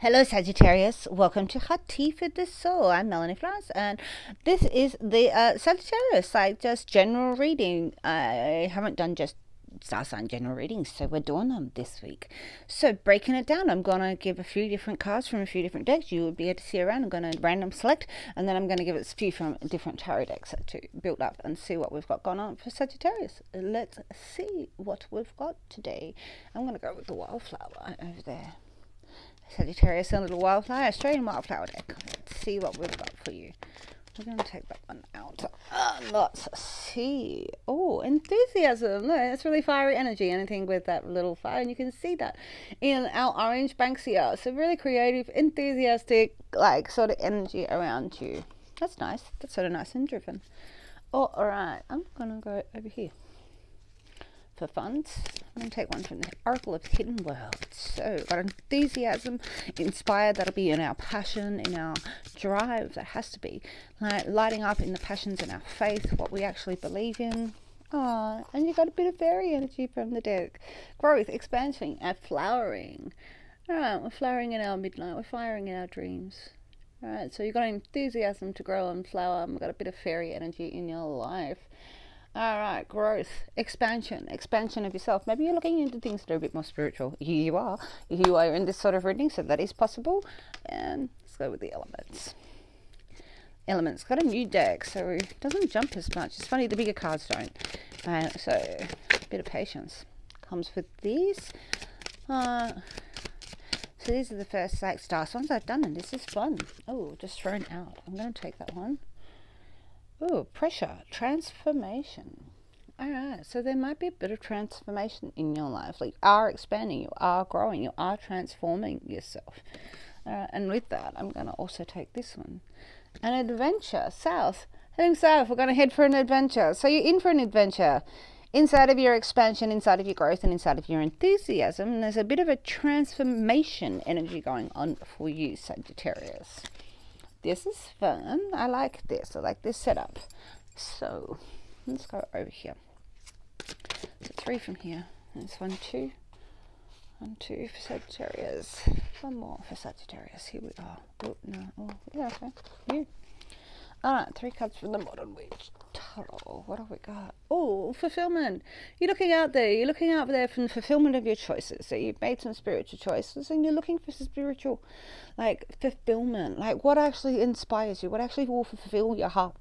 Hello Sagittarius, welcome to Hot Tea for the Soul. I'm Melanie Flowers and this is the Sagittarius, like just general reading. I haven't done just star sign general readings, so we're doing them this week. So breaking it down, I'm going to give a few different cards from a few different decks. You will be able to see around. I'm going to random select and then I'm going to give it a few from different tarot decks to build up and see what we've got going on for Sagittarius. Let's see what we've got today. I'm going to go with the wildflower over there. Sagittarius, a little wildflower, Australian wildflower deck. Let's see what we've got for you. We're going to take that one out. Let's see. Oh, enthusiasm. No, that's really fiery energy. Anything with that little fire. And you can see that in our orange Banksia. So really creative, enthusiastic, like sort of energy around you. That's nice. That's sort of nice and driven. Oh, all right. I'm going to go over here. For funds, I'm going to take one from the Oracle of Hidden Worlds. So, got enthusiasm, inspired, that'll be in our passion, in our drive, that has to be. Like, lighting up in the passions in our faith, what we actually believe in. Oh, and you got a bit of fairy energy from the deck. Growth, expansion, and flowering. Alright, we're flowering in our midnight, we're firing in our dreams. Alright, so you've got enthusiasm to grow and flower, and we've got a bit of fairy energy in your life. All right, growth, expansion of yourself. Maybe you're looking into things that are a bit more spiritual. You are in this sort of reading, so that is possible. And let's go with the elements. Elements got a new deck, so it doesn't jump as much. It's funny, the bigger cards don't. So a bit of patience comes with these. So these are the first like star ones I've done, and this is fun. Oh, just thrown out. I'm going to take that one. Oh, pressure, transformation. Alright, so there might be a bit of transformation in your life. Like, you are expanding, you are growing, you are transforming yourself. And with that, I'm going to also take this one. An adventure, south. Heading south, we're going to head for an adventure. So you're in for an adventure. Inside of your expansion, inside of your growth, and inside of your enthusiasm, and there's a bit of a transformation energy going on for you, Sagittarius. This is fun. I like this. I like this setup. So let's go over here. So 3 from here. There's 1, 2. 1, 2 for Sagittarius. 1 more for Sagittarius. Here we are. Oh, no. Oh, yeah, okay. You. Alright, 3 cards from the Modern Witch Tarot. What have we got? Oh, fulfillment. You're looking out there. You're looking out there for the fulfillment of your choices. So you've made some spiritual choices and you're looking for some spiritual, like, fulfillment. Like, what actually inspires you? What actually will fulfill your heart?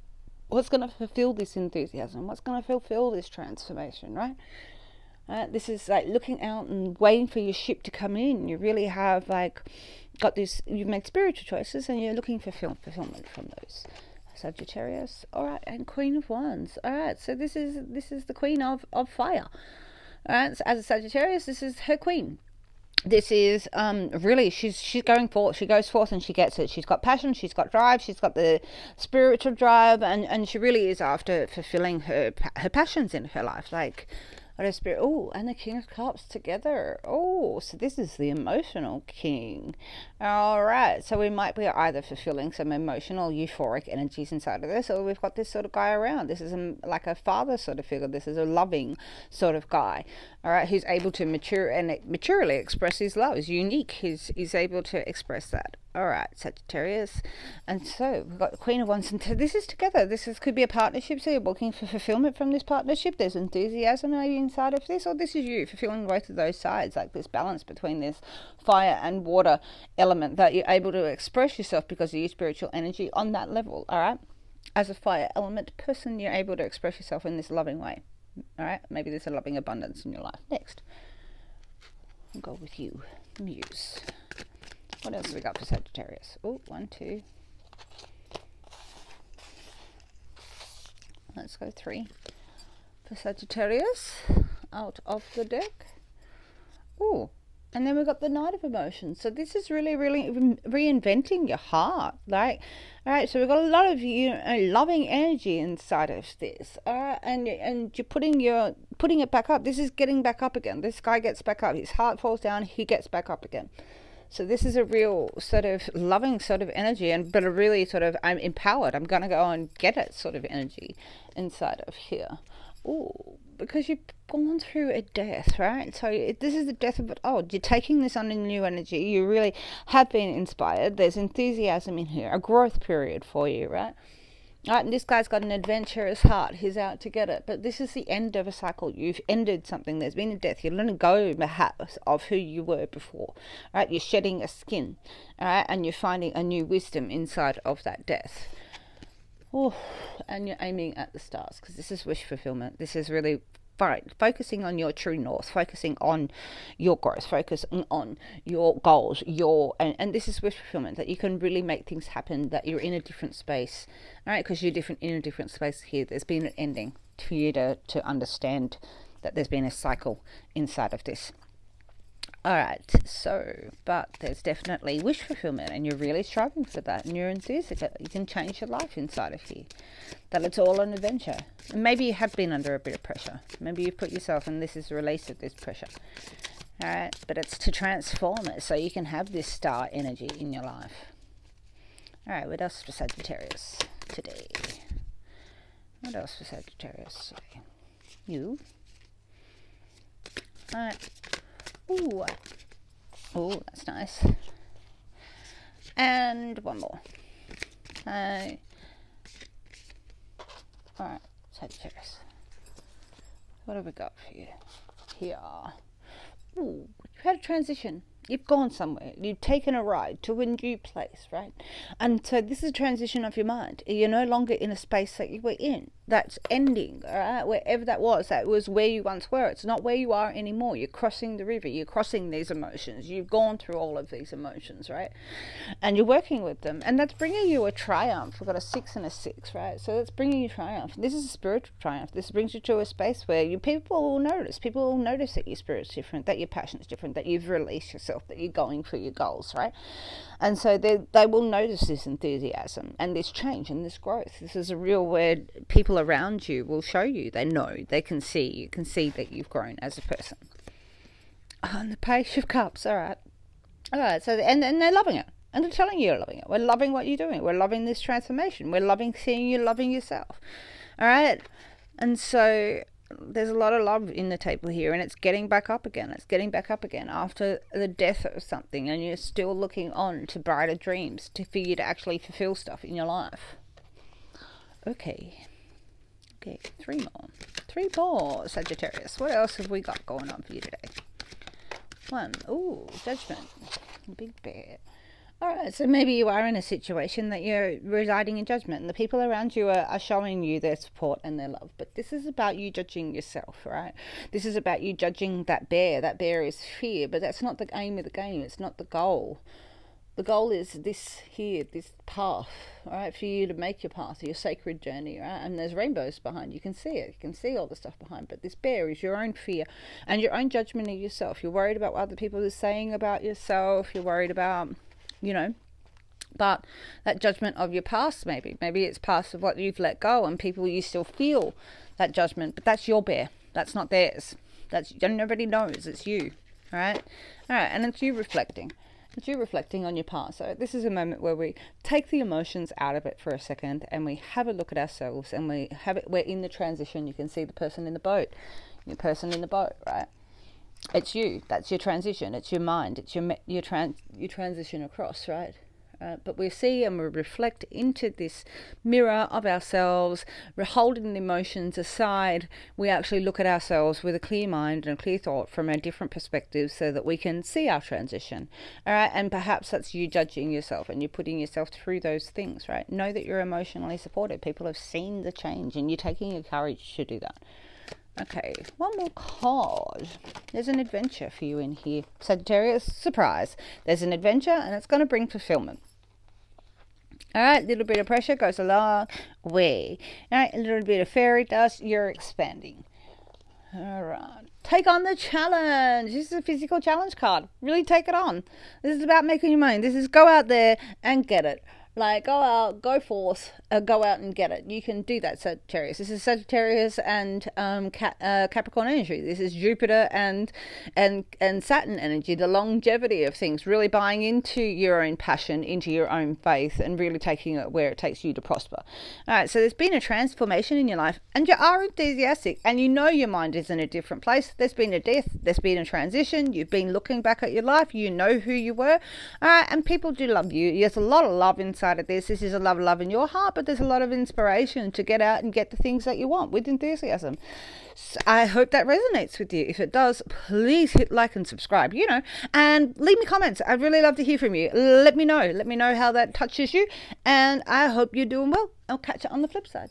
What's going to fulfill this enthusiasm? What's going to fulfill this transformation, right? This is like looking out and waiting for your ship to come in. You really have, like, got this, you've made spiritual choices and you're looking for fulfillment from those. Sagittarius. All right, and Queen of Wands. All right, so this is the Queen of Fire. All right, so as a Sagittarius, this is her queen. This is really, she's going forth. She goes forth and she gets it. She's got passion, she's got drive, she's got the spiritual drive, and she really is after fulfilling her passions in her life. Like, what a spirit. Oh, and the King of Cups together. Oh, so this is the emotional king. All right, so we might be either fulfilling some emotional euphoric energies inside of this, or we've got this sort of guy around. This is like a father sort of figure. This is a loving sort of guy, all right, who's able to maturely express his love. He's unique. He's able to express that. All right, Sagittarius. And so we've got the Queen of Wands, and this is together. Could be a partnership, so you're looking for fulfillment from this partnership. There's enthusiasm maybe inside of this, or this is you fulfilling both of those sides, like this balance between this fire and water element, that you're able to express yourself because of your spiritual energy on that level. All right, as a fire element person, you're able to express yourself in this loving way. All right, maybe there's a loving abundance in your life. Next, I'll go with you, Muse. What else have we got for Sagittarius? Oh, 1, 2. Let's go 3 for Sagittarius out of the deck. Oh, and then we've got the Knight of Emotions. So this is really, really reinventing your heart. Like, all right, so we've got a lot of loving energy inside of this. All right, and you're putting it back up. This is getting back up again. This guy gets back up. His heart falls down. He gets back up again. So this is a real sort of loving sort of energy, but a really sort of, I'm empowered, I'm going to go and get it sort of energy inside of here. Oh, because you've gone through a death, right? So this is the death of it. Oh, you're taking this on in new energy. You really have been inspired. There's enthusiasm in here, a growth period for you, right? Right, and this guy's got an adventurous heart. He's out to get it. But this is the end of a cycle. You've ended something. There's been a death. You're letting go, perhaps, of who you were before. Right? You're shedding a skin. All right? And you're finding a new wisdom inside of that death. Oh, and you're aiming at the stars, because this is wish fulfillment. This is really focusing on your true north, focusing on your growth, focusing on your goals, and this is wish fulfillment, that you can really make things happen, that you're in a different space, right? Because you're in a different space here. There's been an ending for you to understand that there's been a cycle inside of this. All right, so, but there's definitely wish fulfillment, and you're really striving for that, and you're enthusiastic. You can change your life inside of here. That it's all an adventure. And maybe you have been under a bit of pressure. Maybe you've put yourself, and this is the release of this pressure. All right, but it's to transform it so you can have this star energy in your life. All right, what else for Sagittarius today? What else for Sagittarius today? You. All right. Ooh. Oh, that's nice. And one more. Alright, Sagittarius. What have we got for you? Here. Ooh, you've had a transition. You've gone somewhere. You've taken a ride to a new place, right? And so this is a transition of your mind. You're no longer in a space that you were in. That's ending, all right? Wherever that was where you once were. It's not where you are anymore. You're crossing the river. You're crossing these emotions. You've gone through all of these emotions, right? And you're working with them. And that's bringing you a triumph. We've got a 6 and a 6, right? So that's bringing you triumph. This is a spiritual triumph. This brings you to a space where people will notice. People will notice that your spirit's different, that your passion's different, that you've released yourself, that you're going for your goals, right? And so they will notice this enthusiasm and this change and this growth. This is a real where people around you will show you. They know, they can see. You can see that you've grown as a person. And the Page of Cups, all right. So and they're loving it. And they're telling you you're loving it. We're loving what you're doing. We're loving this transformation. We're loving seeing you loving yourself. All right. And so there's a lot of love in the table here, and it's getting back up again. It's getting back up again after the death of something, and you're still looking on to brighter dreams, for you to actually fulfill stuff in your life. Okay, 3 more, Sagittarius. What else have we got going on for you today? 1, ooh, Judgment, Big Bear. Alright, so maybe you are in a situation that you're residing in judgment, and the people around you are showing you their support and their love. But this is about you judging yourself, right? This is about you judging that bear. That bear is fear, but that's not the aim of the game. It's not the goal. The goal is this here, this path, alright, for you to make your path, your sacred journey, right? And there's rainbows behind. You can see it. You can see all the stuff behind. But this bear is your own fear and your own judgment of yourself. You're worried about what other people are saying about yourself. You're worried about, but that judgment of your past, maybe it's past of what you've let go, and people, you still feel that judgment, but that's your bear. That's not theirs. Nobody knows. It's you. All right. And it's you reflecting. It's you reflecting on your past. So this is a moment where we take the emotions out of it for a second, and we have a look at ourselves, and we're in the transition. You can see the person in the boat. Your person in the boat, right? It's you. That's your transition. It's your mind. It's your transition across, right? But we see and we reflect into this mirror of ourselves. We're holding the emotions aside. We actually look at ourselves with a clear mind and a clear thought from a different perspective, so that we can see our transition. All right, and perhaps that's you judging yourself, and you're putting yourself through those things. Right? Know that you're emotionally supported. People have seen the change, and you're taking your courage to do that. Okay, 1 more card. There's an adventure for you in here, Sagittarius. Surprise. There's an adventure, and it's going to bring fulfillment. All right, a little bit of pressure goes a long way. All right, a little bit of fairy dust, you're expanding. All right, take on the challenge. This is a physical challenge card. Really take it on. This is about making your money. This is go out there and get it. Like, go out, go forth, go out and get it. You can do that, Sagittarius. This is Sagittarius and Capricorn energy. This is Jupiter and Saturn energy, the longevity of things, really buying into your own passion, into your own faith, and really taking it where it takes you to prosper. All right, so there's been a transformation in your life, and you are enthusiastic, and you know your mind is in a different place. There's been a death, there's been a transition. You've been looking back at your life. You know who you were, all right, and people do love you. There's a lot of love inside of this. This is a love in your heart, but there's a lot of inspiration to get out and get the things that you want with enthusiasm. So I hope that resonates with you. If it does, please hit like and subscribe, and leave me comments. I'd really love to hear from you. Let me know how that touches you, and I hope you're doing well. I'll catch you on the flip side.